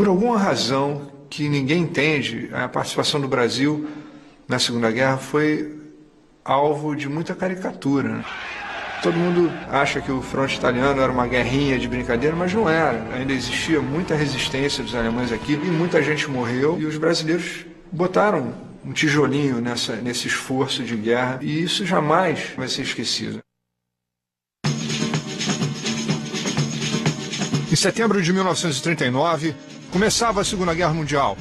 Por alguma razão que ninguém entende, a participação do Brasil na Segunda Guerra foi alvo de muita caricatura, né? Todo mundo acha que o fronte italiano era uma guerrinha de brincadeira, mas não era. Ainda existia muita resistência dos alemães aqui e muita gente morreu. E os brasileiros botaram um tijolinho nesse esforço de guerra e isso jamais vai ser esquecido. Em setembro de 1939, começava a Segunda Guerra Mundial.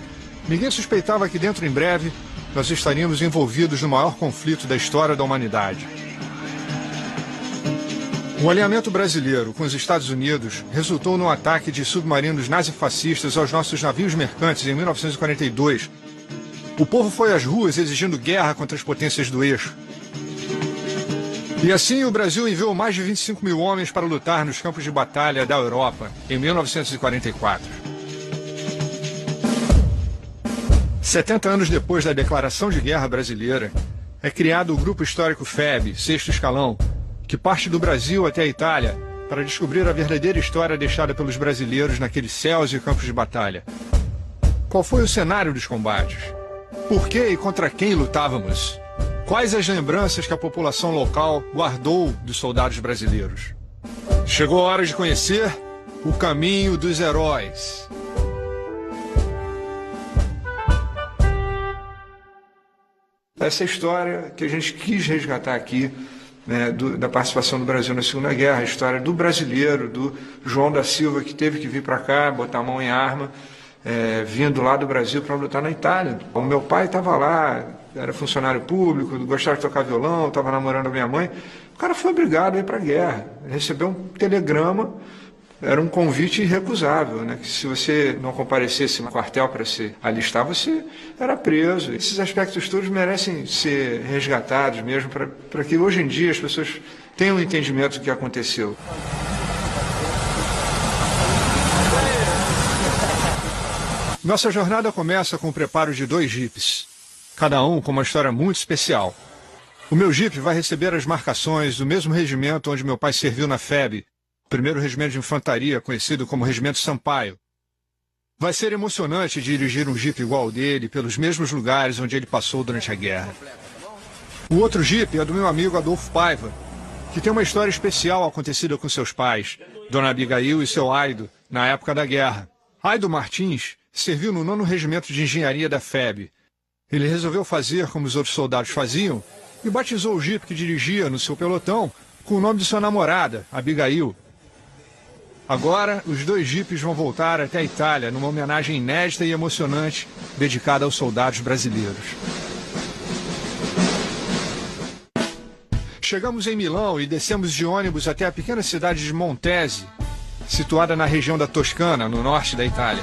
Ninguém suspeitava que dentro em breve nós estaríamos envolvidos no maior conflito da história da humanidade. O alinhamento brasileiro com os Estados Unidos resultou num ataque de submarinos nazifascistas aos nossos navios mercantes em 1942. O povo foi às ruas exigindo guerra contra as potências do eixo. E assim o Brasil enviou mais de 25 mil homens para lutar nos campos de batalha da Europa em 1944. 70 anos depois da declaração de guerra brasileira, é criado o Grupo Histórico FEB, sexto escalão, que parte do Brasil até a Itália para descobrir a verdadeira história deixada pelos brasileiros naqueles céus e campos de batalha. Qual foi o cenário dos combates? Por que e contra quem lutávamos? Quais as lembranças que a população local guardou dos soldados brasileiros? Chegou a hora de conhecer o caminho dos heróis. Essa história que a gente quis resgatar aqui, né, da participação do Brasil na Segunda Guerra, a história do brasileiro, do João da Silva, que teve que vir para cá, botar a mão em arma, vindo lá do Brasil para lutar na Itália. O meu pai estava lá, era funcionário público, gostava de tocar violão, estava namorando a minha mãe. O cara foi obrigado a ir para a guerra. Ele recebeu um telegrama, era um convite irrecusável, né? Que se você não comparecesse no quartel para se alistar, você era preso. Esses aspectos todos merecem ser resgatados mesmo, para que hoje em dia as pessoas tenham um entendimento do que aconteceu. Nossa jornada começa com o preparo de 2 jipes, cada um com uma história muito especial. O meu jipe vai receber as marcações do mesmo regimento onde meu pai serviu na FEB, o primeiro regimento de infantaria, conhecido como Regimento Sampaio. Vai ser emocionante dirigir um jipe igual ao dele pelos mesmos lugares onde ele passou durante a guerra. O outro jipe é do meu amigo Adolfo Paiva, que tem uma história especial acontecida com seus pais, Dona Abigail e seu Aido, na época da guerra. Aido Martins serviu no 9º Regimento de Engenharia da FEB. Ele resolveu fazer como os outros soldados faziam e batizou o jipe que dirigia no seu pelotão com o nome de sua namorada, Abigail. Agora, os 2 jipes vão voltar até a Itália numa homenagem inédita e emocionante dedicada aos soldados brasileiros. Chegamos em Milão e descemos de ônibus até a pequena cidade de Montese, situada na região da Toscana, no norte da Itália.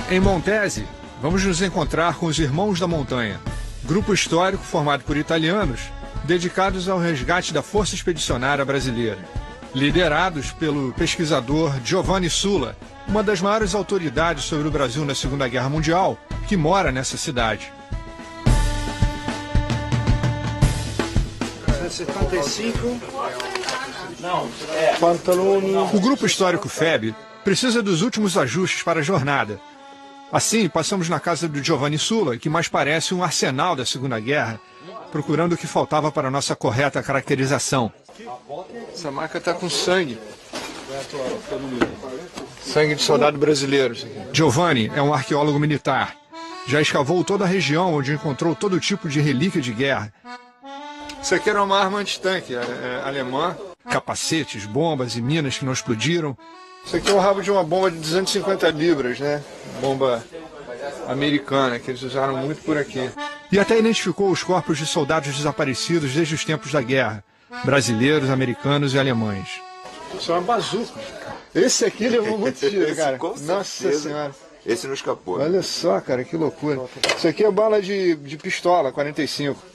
Em Montese, vamos nos encontrar com os Irmãos da Montanha, grupo histórico formado por italianos dedicados ao resgate da Força Expedicionária Brasileira, liderados pelo pesquisador Giovanni Sulla, uma das maiores autoridades sobre o Brasil na Segunda Guerra Mundial, que mora nessa cidade. 75 pantaloni. O grupo histórico FEB precisa dos últimos ajustes para a jornada. Assim, passamos na casa do Giovanni Sulla, que mais parece um arsenal da Segunda Guerra, procurando o que faltava para a nossa correta caracterização. Essa marca está com sangue. Sangue de soldado brasileiro. Giovanni é um arqueólogo militar. Já escavou toda a região onde encontrou todo tipo de relíquia de guerra. Isso aqui era uma arma antitanque alemã. Capacetes, bombas e minas que não explodiram. Isso aqui é o rabo de uma bomba de 250 libras, né? Bomba americana, que eles usaram muito por aqui. E até identificou os corpos de soldados desaparecidos desde os tempos da guerra. Brasileiros, americanos e alemães. Isso é uma bazuca. Esse aqui levou muito tiro, cara. Nossa Senhora. Esse não escapou. Olha só, cara, que loucura. Isso aqui é bala de pistola, 45.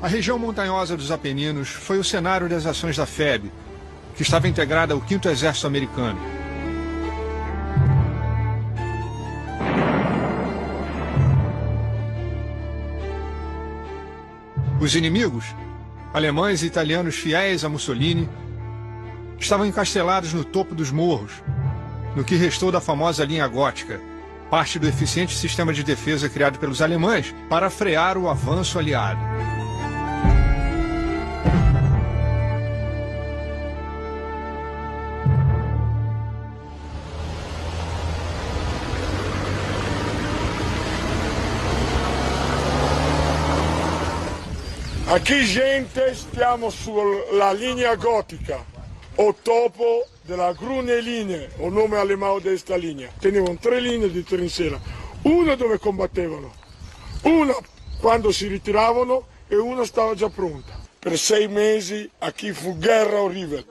A região montanhosa dos Apeninos foi o cenário das ações da FEB, que estava integrada ao 5º Exército Americano. Os inimigos, alemães e italianos fiéis a Mussolini, estavam encastelados no topo dos morros, no que restou da famosa linha gótica, parte do eficiente sistema de defesa criado pelos alemães para frear o avanço aliado. Aqui, gente, stiamo sulla linea gotica, o topo della Grüne Linie, o nome alemão desta linea. Tenevano 3 linee di trincea, una dove combattevano, una quando si ritiravano e una stava già pronta. Per 6 mesi aqui fu guerra orribile.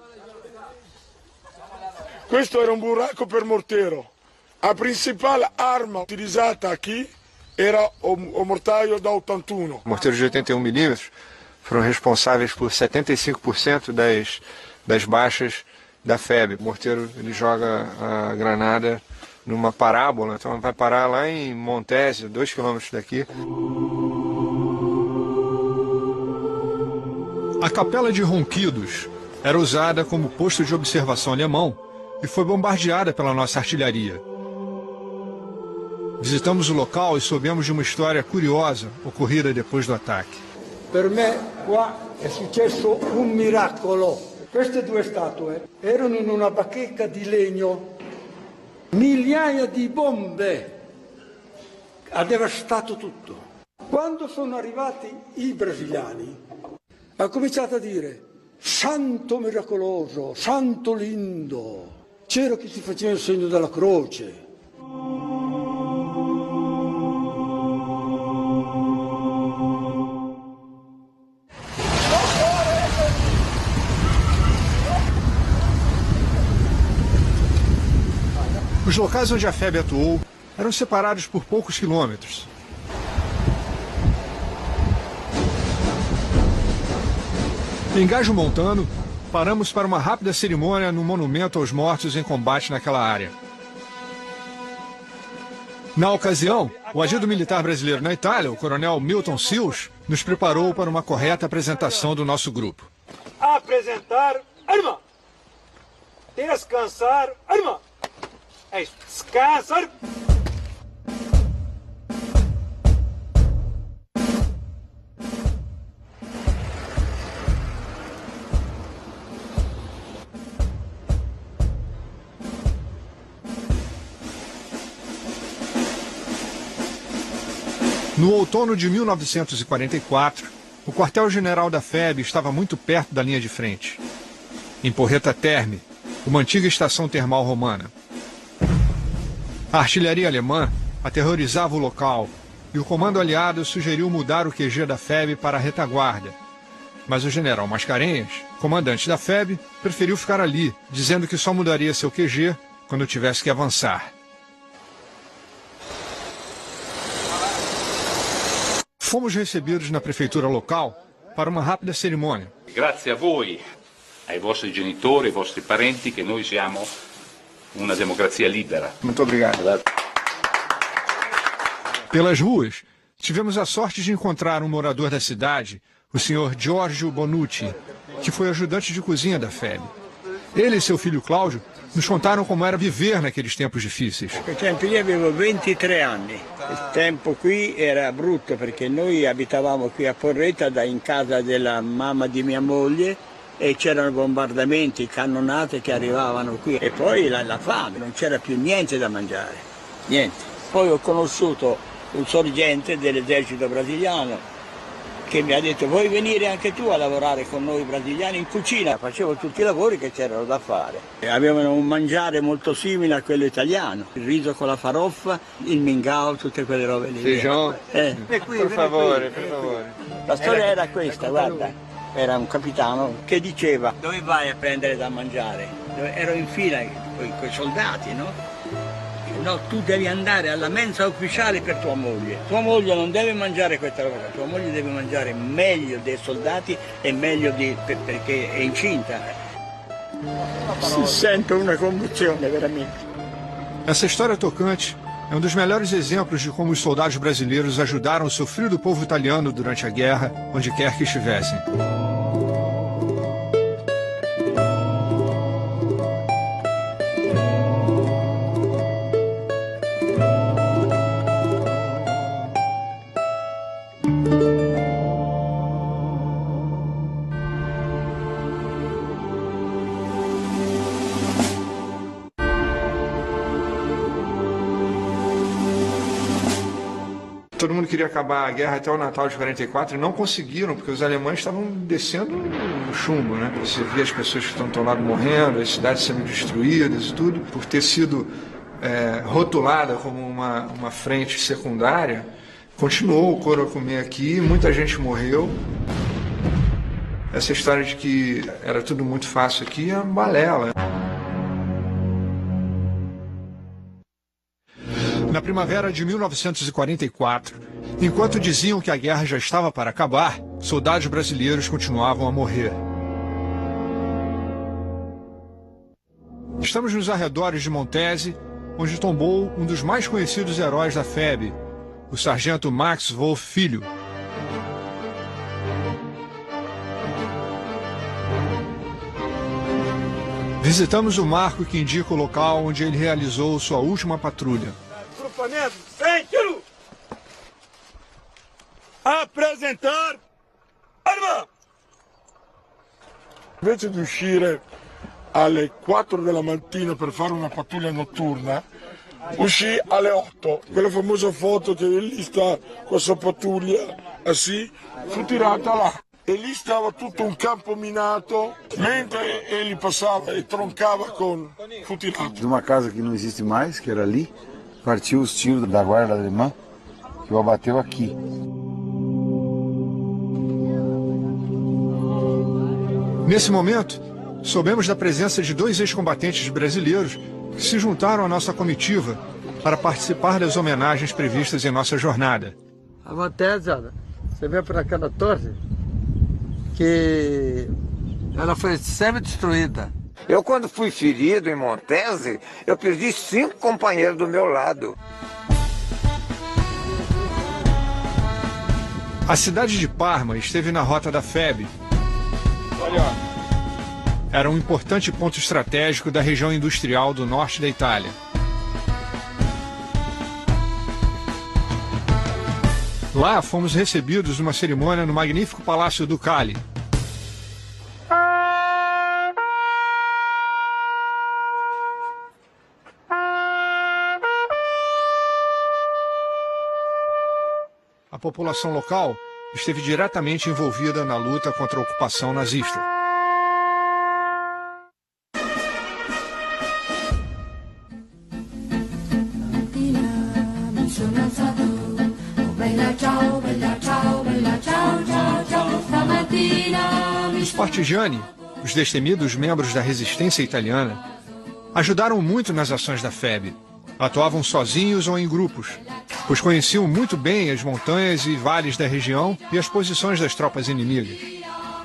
Questo era un buracco per mortero. La principale arma utilizzata aqui era o mortaio da 81. Morteiros de 81 milímetros foram responsáveis por 75% das baixas da FEB. O morteiro ele joga a granada numa parábola, então vai parar lá em Montese, 2 quilômetros daqui. A Capela de Ronquidos era usada como posto de observação alemão e foi bombardeada pela nossa artilharia. Visitamos o local e soubemos de uma história curiosa ocorrida depois do ataque. Per me qua è successo un miracolo. Queste 2 statue erano in una bacheca di legno. Migliaia di bombe. Ha devastato tutto. Quando sono arrivati i brasiliani, ha cominciato a dire santo miracoloso, santo lindo. C'era chi si faceva il segno della croce. Os locais onde a FEB atuou eram separados por poucos quilômetros. Em Gajo Montano, paramos para uma rápida cerimônia no monumento aos mortos em combate naquela área. Na ocasião, o agido militar brasileiro na Itália, o coronel Milton Sills, nos preparou para uma correta apresentação do nosso grupo. Apresentar arma! Descansar arma! É isso. Descansar! No outono de 1944, o quartel-general da FEB estava muito perto da linha de frente. Em Porreta Terme, uma antiga estação termal romana. A artilharia alemã aterrorizava o local e o comando aliado sugeriu mudar o QG da FEB para a retaguarda. Mas o general Mascarenhas, comandante da FEB, preferiu ficar ali, dizendo que só mudaria seu QG quando tivesse que avançar. Fomos recebidos na prefeitura local para uma rápida cerimônia. Grazie a voi, ai vostri genitori, ai vostri parenti, che noi siamo uma democracia libera. Muito obrigado. Pelas ruas, tivemos a sorte de encontrar um morador da cidade, o senhor Giorgio Bonucci, que foi ajudante de cozinha da FEB. Ele e seu filho Cláudio nos contaram como era viver naqueles tempos difíceis. Io avevo 23 anni, il tempo qui era brutto perché noi abitavamo qui a Porretta in casa della mamma di mia moglie e c'erano bombardamenti, cannonate che arrivavano qui e poi la fame, non c'era più niente da mangiare, niente. Poi ho conosciuto un sorgente dell'esercito brasiliano che mi ha detto vuoi venire anche tu a lavorare con noi brasiliani in cucina? Facevo tutti i lavori che c'erano da fare. Avevano un mangiare molto simile a quello italiano, il riso con la faroffa, il mingau, tutte quelle robe lì. Per favore, per favore. La storia era questa, guarda. Era un capitano che diceva dove vai a prendere da mangiare? Ero in fila con i soldati, no? no, tu devi andare alla mensa ufficiale per tua moglie. Tua moglie non deve mangiare questa roba, tua moglie deve mangiare meglio dei soldati e meglio perché è incinta. Si sente una commozione veramente. Essa história tocante é um dos melhores exemplos de como os soldados brasileiros ajudaram o sofrido povo italiano durante a guerra, onde quer que estivessem. Todo mundo queria acabar a guerra até o Natal de 44 e não conseguiram, porque os alemães estavam descendo no chumbo, né? Você via as pessoas que estão do lado morrendo, as cidades sendo destruídas e tudo, por ter sido rotulada como uma frente secundária. Continuou o couro a comer aqui, muita gente morreu. Essa história de que era tudo muito fácil aqui é uma balela. Na primavera de 1944, enquanto diziam que a guerra já estava para acabar, soldados brasileiros continuavam a morrer. Estamos nos arredores de Montese, onde tombou um dos mais conhecidos heróis da FEB, o sargento Max Wolf Filho. Visitamos o marco que indica o local onde ele realizou sua última patrulha. Grupamento, sem tiro! Apresentar arma! Invece di uscire alle 4 della mattina per fare una pattuglia notturna, uscì alle 8. Quella famosa foto che lì sta questa pattuglia, assim, fu tirata là. E lì stava tutto un campo minato, mentre ele passava e troncava com fu tirato. De uma casa que não existe mais, que era ali, partiu os tiros da guarda alemã, que o abateu aqui. Nesse momento, soubemos da presença de 2 ex-combatentes brasileiros que se juntaram à nossa comitiva para participar das homenagens previstas em nossa jornada. A Montese, você vê por aquela torre que ela foi semi-destruída. Eu, quando fui ferido em Montese, eu perdi 5 companheiros do meu lado. A cidade de Parma esteve na rota da FEB. Era um importante ponto estratégico da região industrial do norte da Itália. Lá fomos recebidos numa cerimônia no magnífico Palácio Ducale. A população local esteve diretamente envolvida na luta contra a ocupação nazista. Os partigiani, os destemidos membros da resistência italiana, ajudaram muito nas ações da FEB. Atuavam sozinhos ou em grupos, pois conheciam muito bem as montanhas e vales da região e as posições das tropas inimigas.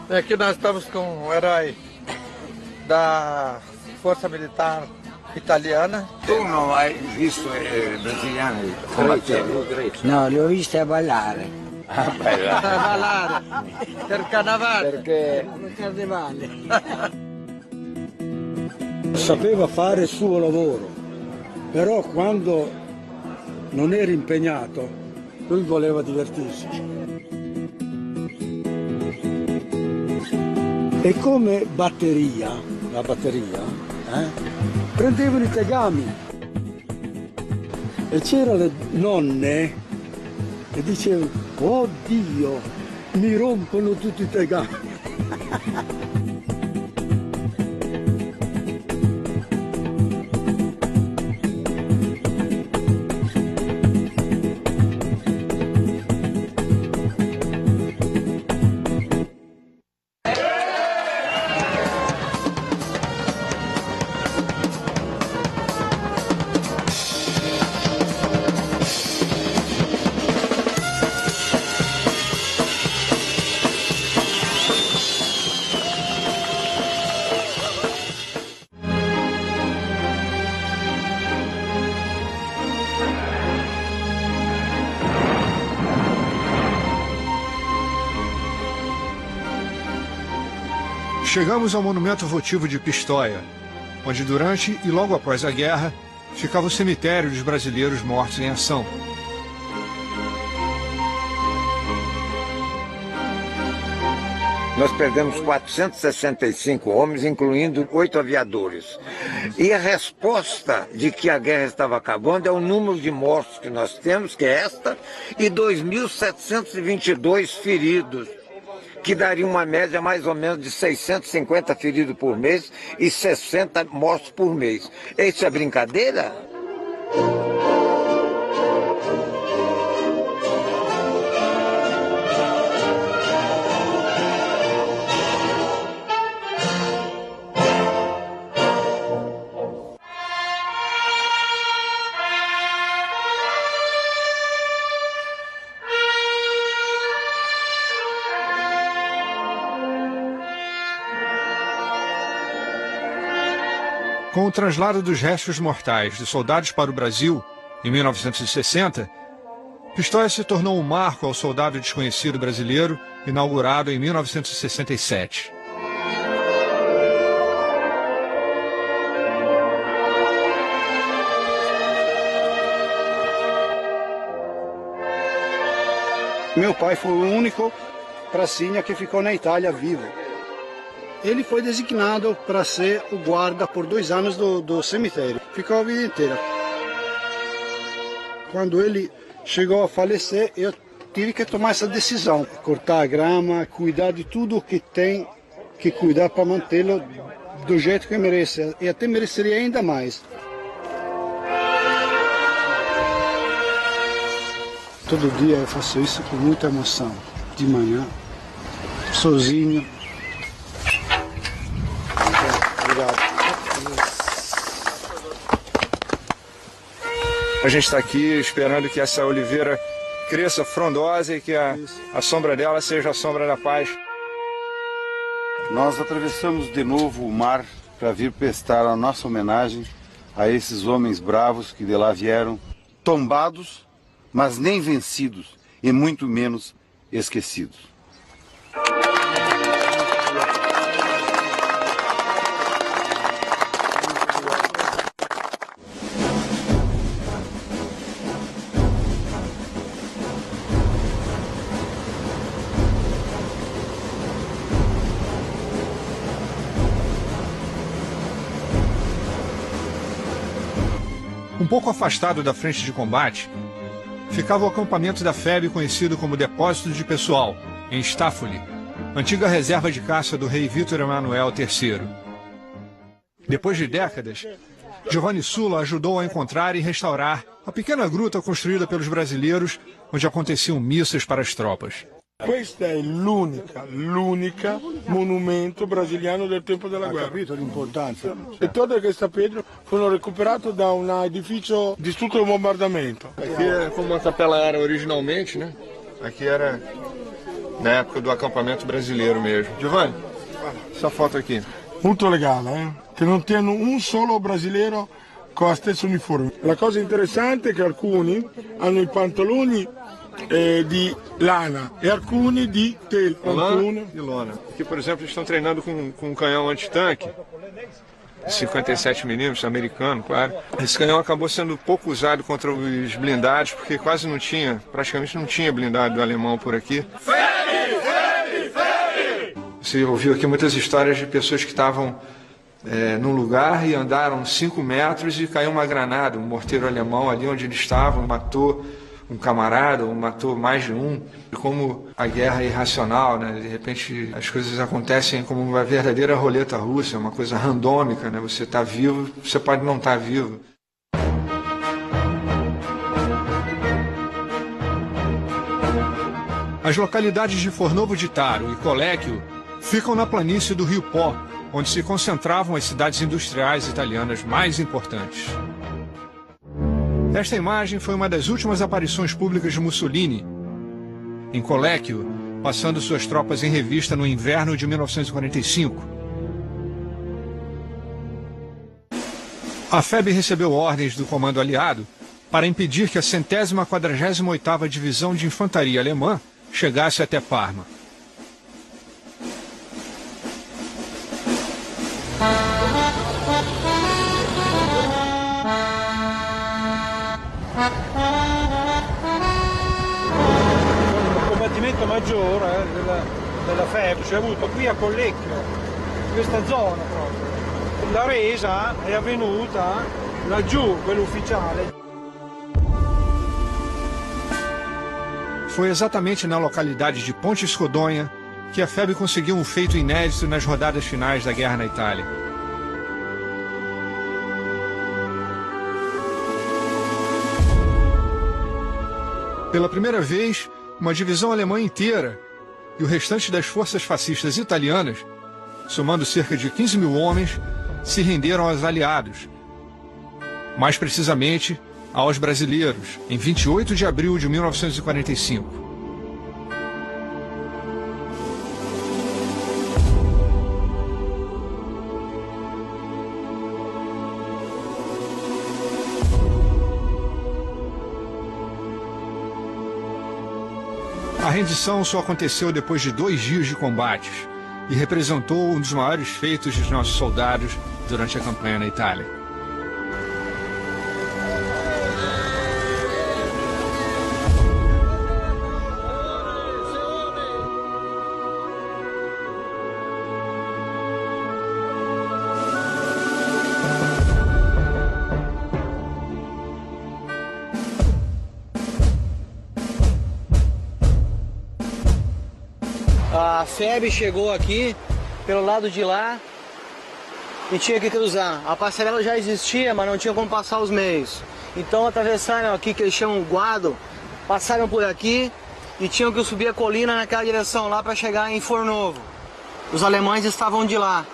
Aqui nós estamos com um herói da Força Militar Italiana. Tu não hai visto brasiliani combattere? No, li ho viste ballare. Ballare per carnevale. Perché Per carnevale. Sapeva fare il suo lavoro, però quando non era impegnato, lui voleva divertirsi. E come batteria, la batteria, prendevano i tegami e c'erano le nonne che dicevano: oh Dio, mi rompono tutti i tegami. Chegamos ao monumento votivo de Pistoia, onde durante e logo após a guerra ficava o cemitério dos brasileiros mortos em ação. Nós perdemos 465 homens, incluindo 8 aviadores. E a resposta de que a guerra estava acabando é o número de mortos que nós temos, que é esta, e 2.722 feridos, que daria uma média mais ou menos de 650 feridos por mês e 60 mortos por mês. Isso é brincadeira? Com o traslado dos restos mortais de soldados para o Brasil, em 1960, Pistoia se tornou um marco ao soldado desconhecido brasileiro, inaugurado em 1967. Meu pai foi o único pracinha que ficou na Itália vivo. Ele foi designado para ser o guarda por 2 anos do cemitério. Ficou a vida inteira. Quando ele chegou a falecer, eu tive que tomar essa decisão. Cortar a grama, cuidar de tudo o que tem que cuidar para mantê-lo do jeito que merece. E até mereceria ainda mais. Todo dia eu faço isso com muita emoção. De manhã, sozinho. A gente está aqui esperando que essa oliveira cresça frondosa e que a sombra dela seja a sombra da paz. Nós atravessamos de novo o mar para vir prestar a nossa homenagem a esses homens bravos que de lá vieram, tombados, mas nem vencidos e muito menos esquecidos. Um pouco afastado da frente de combate, ficava o acampamento da FEB, conhecido como Depósito de Pessoal, em Staffoli, antiga reserva de caça do rei Vítor Emanuel III. Depois de décadas, Giovanni Sulla ajudou a encontrar e restaurar a pequena gruta construída pelos brasileiros, onde aconteciam missas para as tropas. Questa è l'unica monumento brasiliano del tempo della guerra. Capito l'importanza? E tutte queste pietre furono recuperate da un edificio distrutto dal bombardamento. Aqui é como a capela era originalmente, né? Aqui era na época do acampamento brasileiro mesmo. Giovanni, essa foto aqui. Molto legale, che non tiene un solo brasileiro con la stessa uniforme. La cosa interessante è che alcuni hanno i pantaloni di lana e alcuni di tela. Lana e lona. Aqui, por exemplo, eles estão treinando com um canhão antitanque, 57mm, americano, claro. Esse canhão acabou sendo pouco usado contra os blindados, porque quase não tinha, praticamente não tinha blindado alemão por aqui. Você ouviu aqui muitas histórias de pessoas que estavam num lugar e andaram 5 metros e caiu uma granada, um morteiro alemão ali onde eles estavam, matou um camarada, ou matou mais de um. E como a guerra é irracional, né? De repente as coisas acontecem como uma verdadeira roleta russa, uma coisa randômica, né? Você está vivo, você pode não estar vivo. As localidades de Fornovo di Taro e Collecchio ficam na planície do Rio Pó, onde se concentravam as cidades industriais italianas mais importantes. Esta imagem foi uma das últimas aparições públicas de Mussolini, em Collecchio, passando suas tropas em revista no inverno de 1945. A FEB recebeu ordens do comando aliado para impedir que a 148ª Divisão de Infantaria Alemã chegasse até Parma. Il combattimento maggiore della FEB si è avuto qui a Collecchio, in questa zona proprio. La resa è avvenuta laggiù, quella ufficiale. Foi exatamente na localidade de Pontes Rodonha que a FEB conseguiu um feito inédito nas rodadas finais da guerra na Itália. Pela primeira vez, uma divisão alemã inteira e o restante das forças fascistas italianas, somando cerca de 15 mil homens, se renderam aos aliados. Mais precisamente, aos brasileiros, em 28 de abril de 1945. A rendição só aconteceu depois de 2 dias de combates e representou um dos maiores feitos dos nossos soldados durante a campanha na Itália. A FEB chegou aqui pelo lado de lá e tinha que cruzar. A passarela já existia, mas não tinha como passar os meios. Então atravessaram aqui, que eles chamam Guado, passaram por aqui e tinham que subir a colina naquela direção lá para chegar em Fornovo. Os alemães estavam de lá.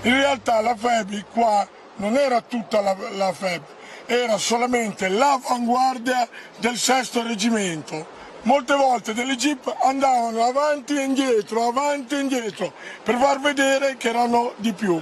In realtà la FEB qua non era tutta la FEB, era solamente l'avanguardia del 6º reggimento. Molte volte delle jeep andavano avanti e indietro, per far vedere che erano di più.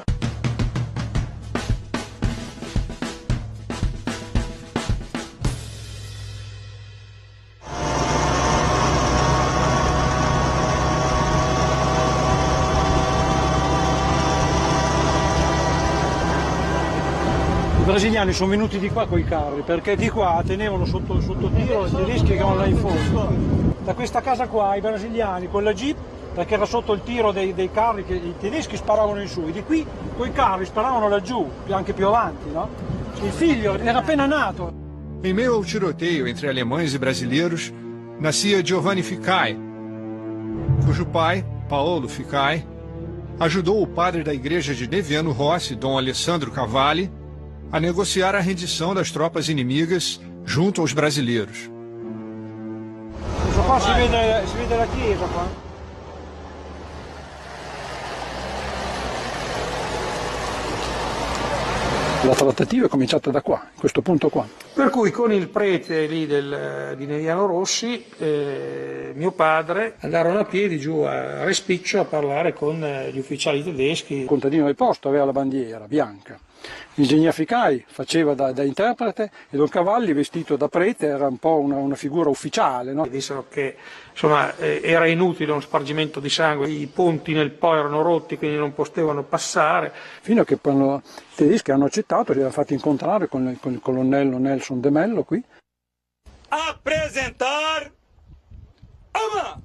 I brasiliani sono venuti di qua coi carri perché di qua tenevano sotto tiro i tedeschi che erano là in fondo. Da questa casa qua i brasiliani con la jeep, perché era sotto il tiro dei carri che i tedeschi sparavano in su, e di qui coi carri sparavano laggiù, anche più avanti, no? Il figlio era appena nato. Em meio ao tiroteio entre alemães e brasileiros, nascia Giovanni Ficai, cujo pai, Paolo Ficai, ajudou o padre da igreja de Neviano Rossi, Dom Alessandro Cavalli, a negociar a rendição das tropas inimigas junto aos brasileiros. Qua si vede la chiesa qua. La trattativa è cominciata da qua, in questo punto qua. Per cui con il prete lì di Neviano Rossi, mio padre, andarono a piedi giù a Respiccio a parlare con gli ufficiali tedeschi. Il contadino del posto aveva la bandiera bianca. L'ingegner Ficai faceva da interprete e Don Cavalli, vestito da prete, era un po' una figura ufficiale, no? Dissero che insomma, era inutile uno spargimento di sangue, i ponti nel Po erano rotti, quindi non potevano passare. Fino a che i tedeschi hanno accettato, li hanno fatti incontrare con il colonnello Nelson De Mello qui. A presentar Ama!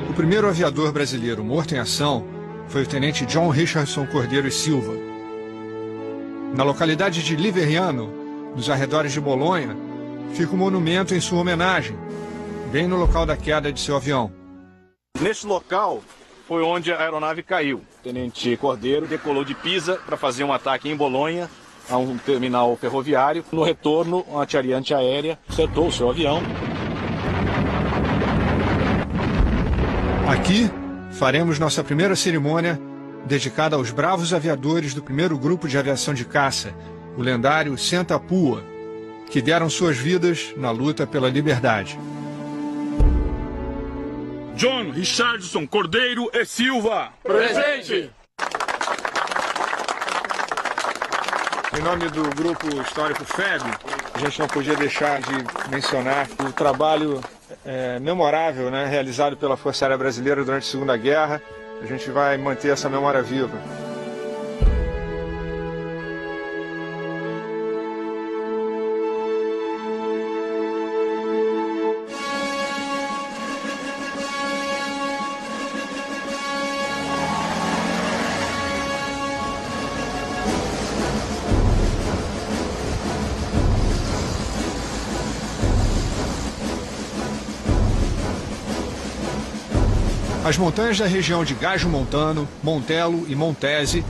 O primeiro aviador brasileiro morto em ação foi o tenente John Richardson Cordeiro e Silva. Na localidade de Liveriano, nos arredores de Bolonha, fica um monumento em sua homenagem, bem no local da queda de seu avião. Neste local foi onde a aeronave caiu. O tenente Cordeiro decolou de Pisa para fazer um ataque em Bolonha, a um terminal ferroviário. No retorno, uma artilharia aérea acertou o seu avião. Aqui, faremos nossa primeira cerimônia dedicada aos bravos aviadores do primeiro grupo de aviação de caça, o lendário Senta Pua, que deram suas vidas na luta pela liberdade. John Richardson Cordeiro e Silva. Presente! Em nome do Grupo Histórico FEB, a gente não podia deixar de mencionar o trabalho memorável, né, realizado pela Força Aérea Brasileira durante a Segunda Guerra. A gente vai manter essa memória viva. As montanhas da região de Gaggio Montano, Montelo e Montese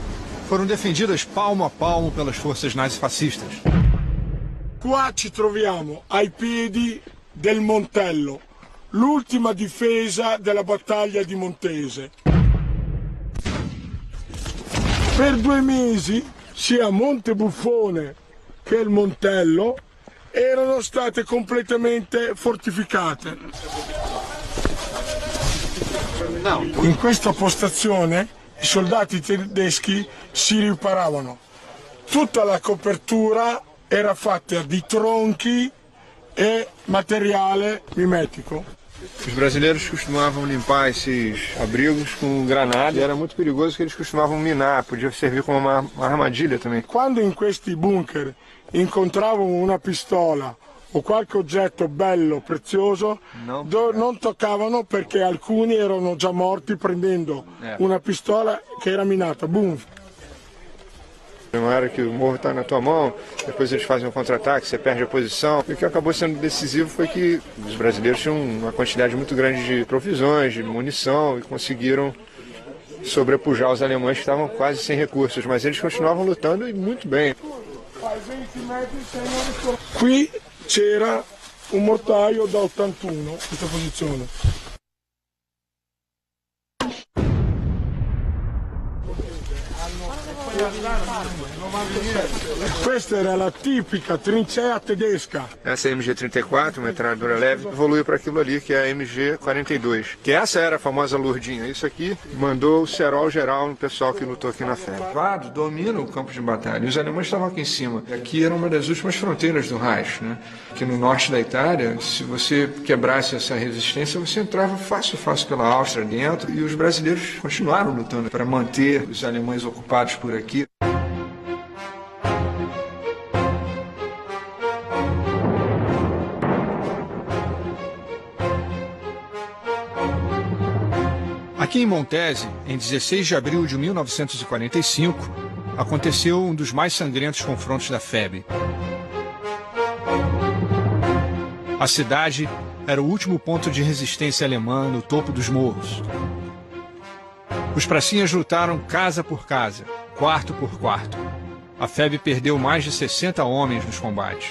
foram defendidas palmo a palmo pelas forças nazifascistas. Qua ci troviamo ai piedi del Montello, l'ultima difesa della battaglia di Montese. Per 2 mesi sia Montebuffone che il Montello erano state completamente fortificate. In questa postazione i soldati tedeschi si riparavano. Tutta la copertura era fatta di tronchi e materiale mimetico. Os brasileiros costumavam limpar esses abrigos com granada e era muito perigoso que eles costumavam minar, podia servir como uma armadilha também. Quando in questi bunker incontravano una pistola o qualche oggetto bello, prezioso, non toccavano perché alcuni erano già morti prendendo una pistola che era minata. Boom! Uma hora que o morro está na tua mão, depois eles fazem um contra-ataque, você perde a posição. E o que acabou sendo decisivo foi que os brasileiros tinham uma quantidade muito grande de provisões, de munição e conseguiram sobrepujar os alemães que estavam quase sem recursos, mas eles continuavam lutando e muito bem. Qui c'era un mortaio da 81 in questa posizione. Questa era la tipica trincea tedesca. Essa é a MG-34, uma metralhadora leve, evoluiu para aquilo ali que é a MG-42. Que essa era a famosa Lourdinha. Isso aqui mandou o cerol geral no pessoal que lutou aqui na FEB. O lado domina o campo de batalha. E os alemães estavam aqui em cima. E aqui era uma das últimas fronteiras do Reich, né? Que no norte da Itália, se você quebrasse essa resistência, você entrava fácil pela Áustria dentro. E os brasileiros continuaram lutando para manter os alemães ocupados por aqui. Aqui em Montese, em 16 de abril de 1945, aconteceu um dos mais sangrentos confrontos da FEB. A cidade era o último ponto de resistência alemã no topo dos morros. Os pracinhas lutaram casa por casa, quarto por quarto. A FEB perdeu mais de 60 homens nos combates.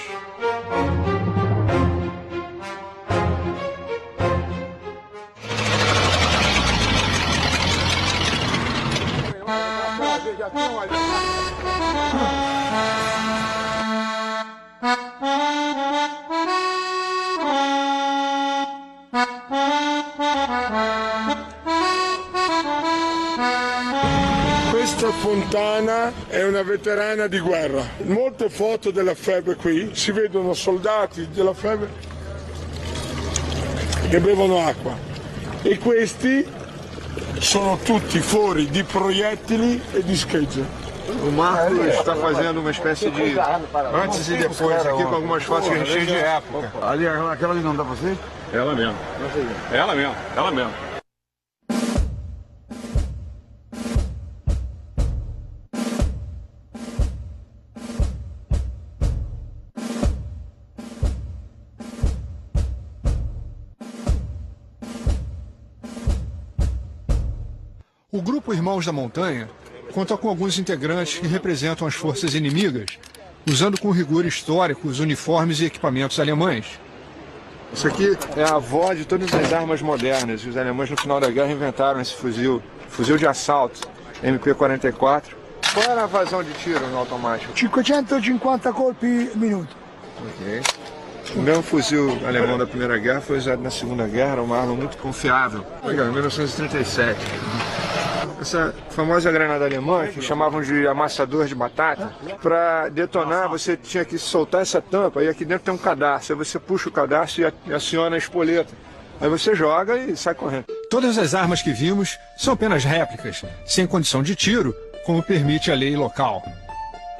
Questa Fontana è una veterana di guerra. Molte foto della FEB qui, si vedono soldati della FEB che bevono acqua. E questi sono tutti fori di proiettili e di schegge. O Marcos está fazendo uma espécie de antes e depois aqui com algumas fotos que a gente tem de época. Ali, aquela ali não dá pra você? Ela mesmo. Ela mesmo, ela mesmo. O grupo Irmãos da Montanha conta com alguns integrantes que representam as forças inimigas, usando com rigor histórico os uniformes e equipamentos alemães. Isso aqui é a avó de todas as armas modernas. Os alemães no final da guerra inventaram esse fuzil de assalto, MP-44. Qual era a vazão de tiro no automático? 550 colpi minuto. Ok. O mesmo fuzil alemão da Primeira Guerra foi usado na Segunda Guerra, uma arma muito confiável. Legal, em 1937. Essa famosa granada alemã, que chamavam de amassador de batata, para detonar você tinha que soltar essa tampa e aqui dentro tem um cadarço. Aí você puxa o cadarço e aciona a espoleta. Aí você joga e sai correndo. Todas as armas que vimos são apenas réplicas, sem condição de tiro, como permite a lei local.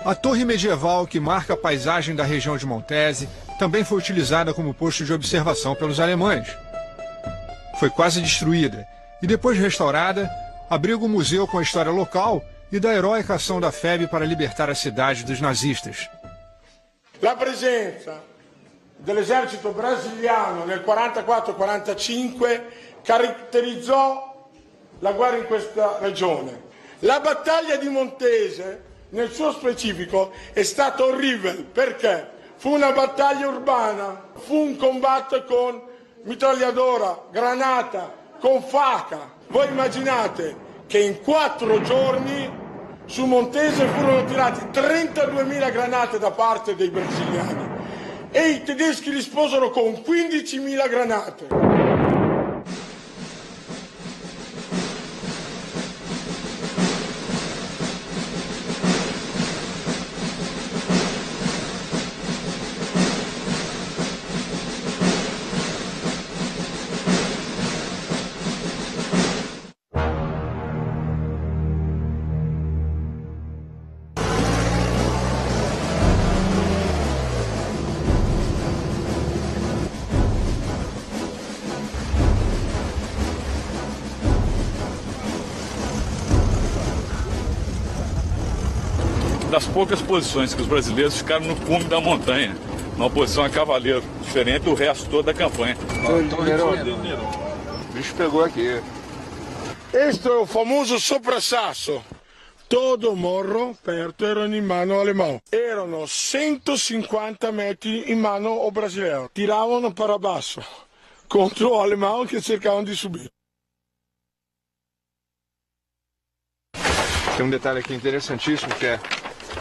A torre medieval que marca a paisagem da região de Montese também foi utilizada como posto de observação pelos alemães. Foi quase destruída e depois restaurada, abriga um museu com a história local e da heróica ação da FEB para libertar a cidade dos nazistas. La presenza dell'esercito brasiliano nel 44-45 caratterizzò la guerra in questa regione. La battaglia di Montese, nel suo specifico, è stata orribile perché fu una battaglia urbana, fu un combatto con mitragliatora, granata, con faca. Voi immaginate che in 4 giorni su Montese furono tirati 32.000 granate da parte dei brasiliani e i tedeschi risposero con 15.000 granate. Das poucas posições que os brasileiros ficaram no cume da montanha, numa posição a cavaleiro, diferente do resto todo da campanha. O bicho pegou aqui. Questo è il famoso soprassasso. Todo o morro perto erano in mano alemão. Erano 150 metri in mano o brasileiro. Tiravano para baixo contro o alemão che cercavano di subire. Tem um detalhe aqui interessantíssimo que é,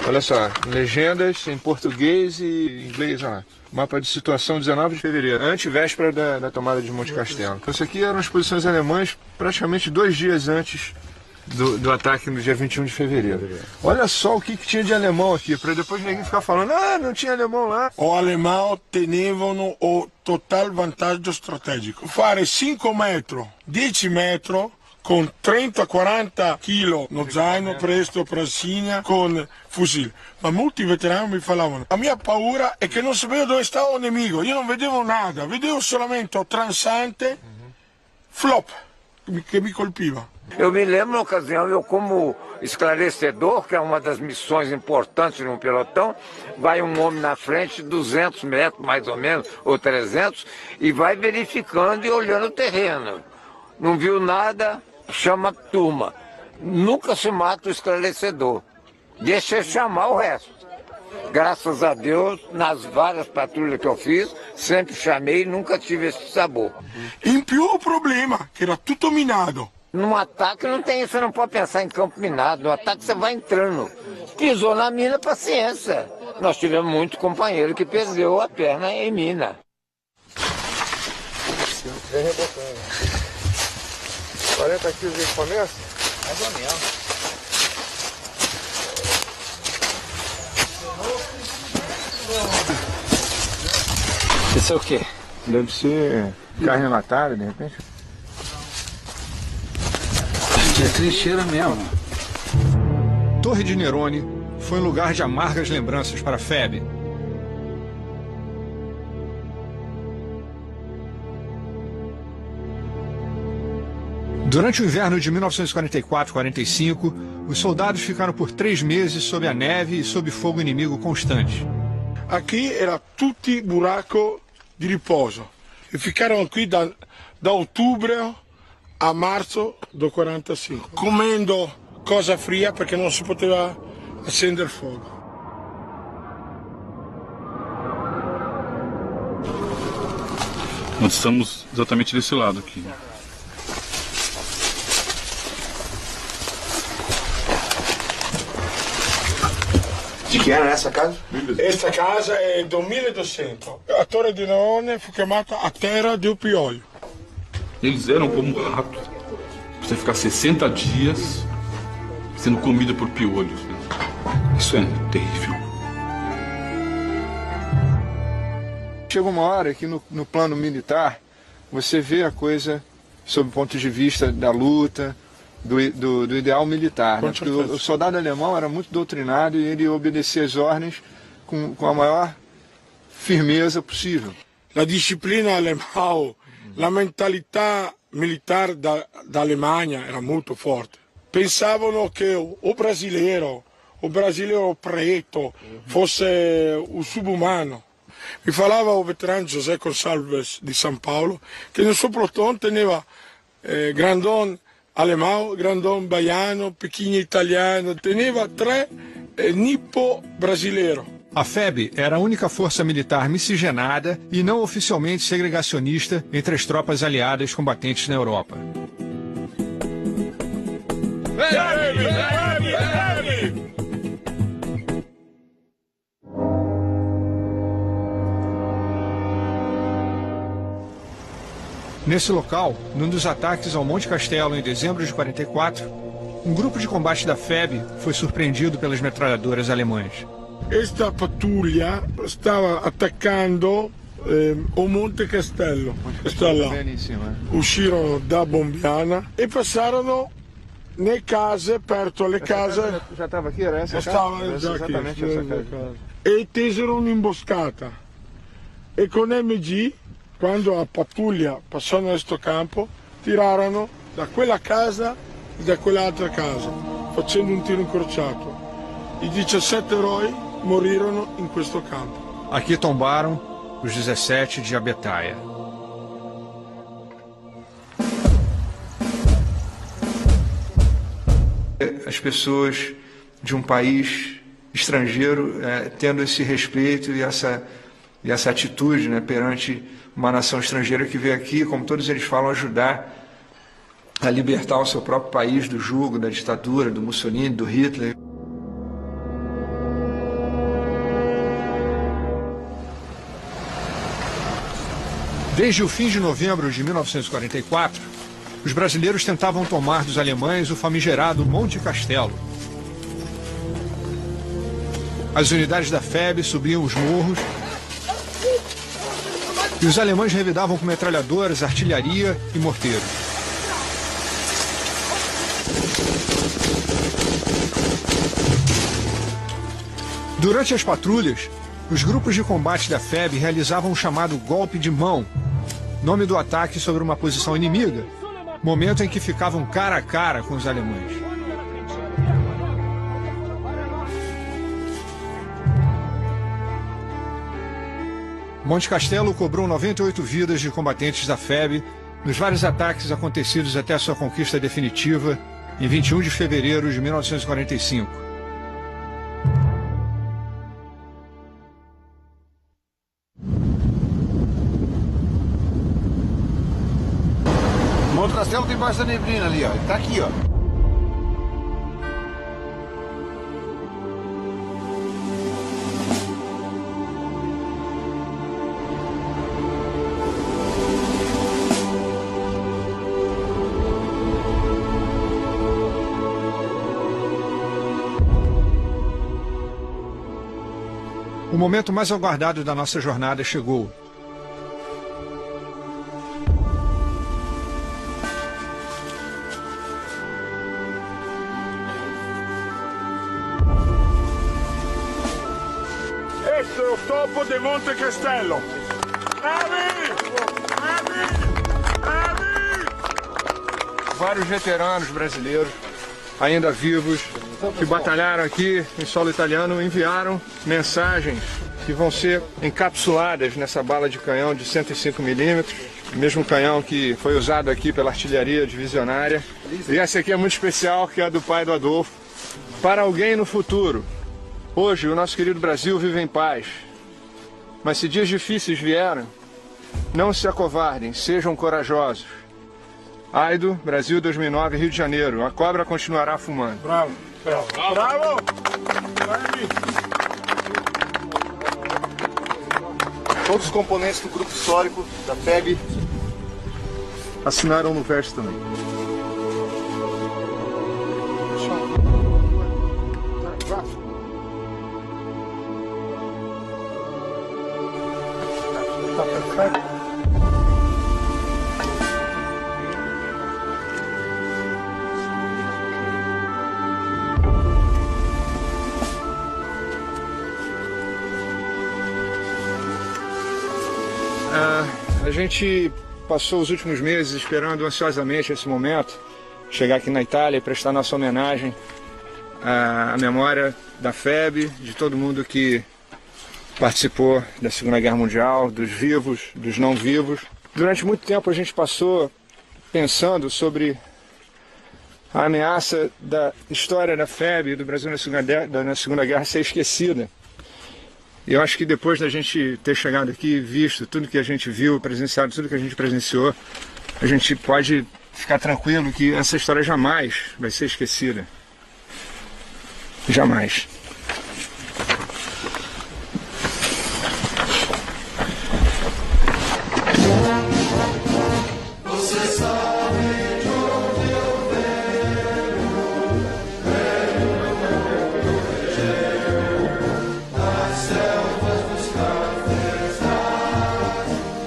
olha só, legendas em português e inglês, ó. Mapa de situação 19 de fevereiro, antevéspera da tomada de Monte Castelo. Isso aqui eram as posições alemãs praticamente 2 dias antes do ataque no dia 21 de fevereiro. Olha só o que tinha de alemão aqui, para depois ninguém ficar falando, não tinha alemão lá. O alemão tenevano o total vantaggio strategico. Fare 5 metri, 10 metri, con 30-40 kg no zaino presto prasinha con fucile. Ma molti veterani mi parlavano, la mia paura è che non sapevo dove stava il nemico, io non vedevo nada, vedevo solamente o transante flop che mi colpiva. Eu me lembro na ocasião, eu como esclarecedor, que é uma das missões importantes de um pelotão, vai um homem na frente, 200 metros mais ou menos, ou 300, e vai verificando e olhando o terreno. Não viu nada, chama a turma. Nunca se mata o esclarecedor. Deixa chamar o resto. Graças a Deus, nas várias patrulhas que eu fiz, sempre chamei e nunca tive esse sabor. In più o problema, que era tutto minado. Num ataque não tem, você não pode pensar em campo minado. No ataque você vai entrando. Pisou na mina, paciência. Nós tivemos muito companheiro que perdeu a perna em mina. Vem rebotando. 40 quilos de equipamento? Mais ou menos. Isso é o quê? Deve ser carne enlatada, de repente. É trincheira mesmo. Torre de Nerone foi um lugar de amargas lembranças para FEB. Durante o inverno de 1944-45, os soldados ficaram por 3 meses sob a neve e sob fogo inimigo constante. Aqui era tutti buraco di riposo. E ficaram aqui da outubro a marzo do 45, comendo cosa fria perché non si poteva accendere fuoco. Nós estamos exatamente desse lado aqui. De que era essa casa? Questa casa è del 1200. A Torre di Leone fu chiamata a Terra del Piolho. Eles eram como ratos. Você ficar 60 dias sendo comido por piolhos. Isso é terrível. Chega uma hora que no plano militar você vê a coisa sob o ponto de vista da luta, do ideal militar. Né? Porque o soldado alemão era muito doutrinado e ele obedecia às ordens com a maior firmeza possível. La disciplina alemã, la mentalità militare dall'Alemagna era molto forte. Pensavano che o brasileiro preto fosse un subumano. Mi falava o veterano José Gonçalves di San Paolo che nel suo plotone teneva grandon alemão, grandon baiano, pequeno italiano, teneva 3 nippo brasileiro. A FEB era a única força militar miscigenada e não oficialmente segregacionista entre as tropas aliadas combatentes na Europa. Nesse local, num dos ataques ao Monte Castelo em dezembro de 44, um grupo de combate da FEB foi surpreendido pelas metralhadoras alemãs. Esta pattuglia stava attaccando o Monte Castello. Sta là. Uscirono da Bombiana e passarono nelle case, perto alle case. Já estava aqui, era essa casa? Stava già exatamente essa casa. E tesero un'imboscata. E con MG, quando a pattuglia passò in questo campo, tirarono da quella casa e da quell'altra casa, facendo un tiro incrociato. I 17 eroi morirono in questo campo. Aqui tombaram os 17 de Abetaia. As pessoas de um país estrangeiro tendo esse respeito e essa atitude, né, perante uma nação estrangeira que veio aqui, como todos eles falam, ajudar a libertar o seu próprio país do jugo, da ditadura, do Mussolini, do Hitler. Desde o fim de novembro de 1944, os brasileiros tentavam tomar dos alemães o famigerado Monte Castelo. As unidades da FEB subiam os morros e os alemães revidavam com metralhadoras, artilharia e morteiros. Durante as patrulhas, os grupos de combate da FEB realizavam o chamado golpe de mão, nome do ataque sobre uma posição inimiga, momento em que ficavam cara a cara com os alemães. Monte Castelo cobrou 98 vidas de combatentes da FEB nos vários ataques acontecidos até a sua conquista definitiva em 21 de fevereiro de 1945. Monte Castelo tem debaixo da neblina ali, ó. Ele tá aqui, ó. O momento mais aguardado da nossa jornada chegou. Este è il topo di Monte Castello. Vários veteranos brasileiros, ainda vivos, que batalharam aqui em solo italiano, enviaram mensagens que vão ser encapsuladas nessa bala de canhão de 105 milímetros O mesmo canhão que foi usado aqui pela artilharia divisionária. E essa aqui é muito especial, que é a do pai do Adolfo. Para alguém no futuro. Hoje o nosso querido Brasil vive em paz. Mas se dias difíceis vieram, não se acovardem, sejam corajosos. Aido, Brasil 2009, Rio de Janeiro. A cobra continuará fumando. Bravo. Bravo. Bravo. Todos os componentes do grupo histórico da FEB assinaram no verso também. A gente passou os últimos meses esperando ansiosamente esse momento, chegar aqui na Itália e prestar nossa homenagem à memória da FEB, de todo mundo que participou da Segunda Guerra Mundial, dos vivos, dos não vivos. Durante muito tempo a gente passou pensando sobre a ameaça da história da FEB e do Brasil na Segunda Guerra ser esquecida. E eu acho que depois da gente ter chegado aqui e visto tudo que a gente viu, presenciado tudo que a gente presenciou, a gente pode ficar tranquilo que essa história jamais vai ser esquecida. Jamais.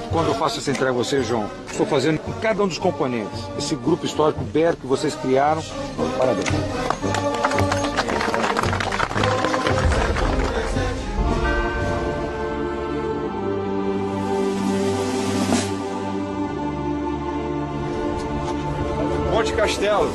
Quando eu faço essa entrega a você, João, estou fazendo com cada um dos componentes. Esse grupo histórico BER que vocês criaram, parabéns. Monte Castelo.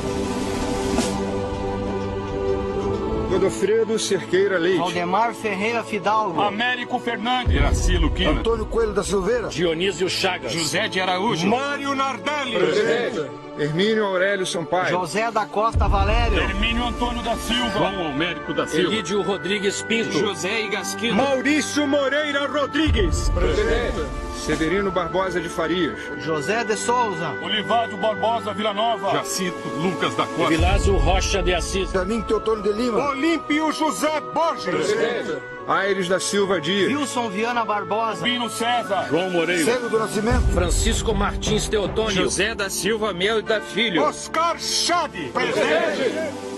Godofredo Cerqueira Leite. Valdemar Ferreira Fidalgo. Américo Fernandes. Iraci Luquina. Antônio Coelho da Silveira. Dionísio Chagas. José de Araújo. Mário Nardelli. Presidente. Hermínio Aurélio Sampaio. José da Costa Valério. Hermínio Antônio da Silva. João Almérico da Silva. Elídio Rodrigues Pinto. José Igasquino. Maurício Moreira Rodrigues. Presidente. Severino Barbosa de Farias. José de Souza. Olivário Barbosa Villanova. Jacinto Lucas da Costa. Vilásio Rocha de Assis. Janim Teotônio de Lima. Olímpio José Borges. Presidente. Aires da Silva Dias. Wilson Viana Barbosa. Bino César. João Moreira. Cego do Nascimento. Francisco Martins Teotônio. José da Silva Mel e da Filho. Oscar Chade. Presente.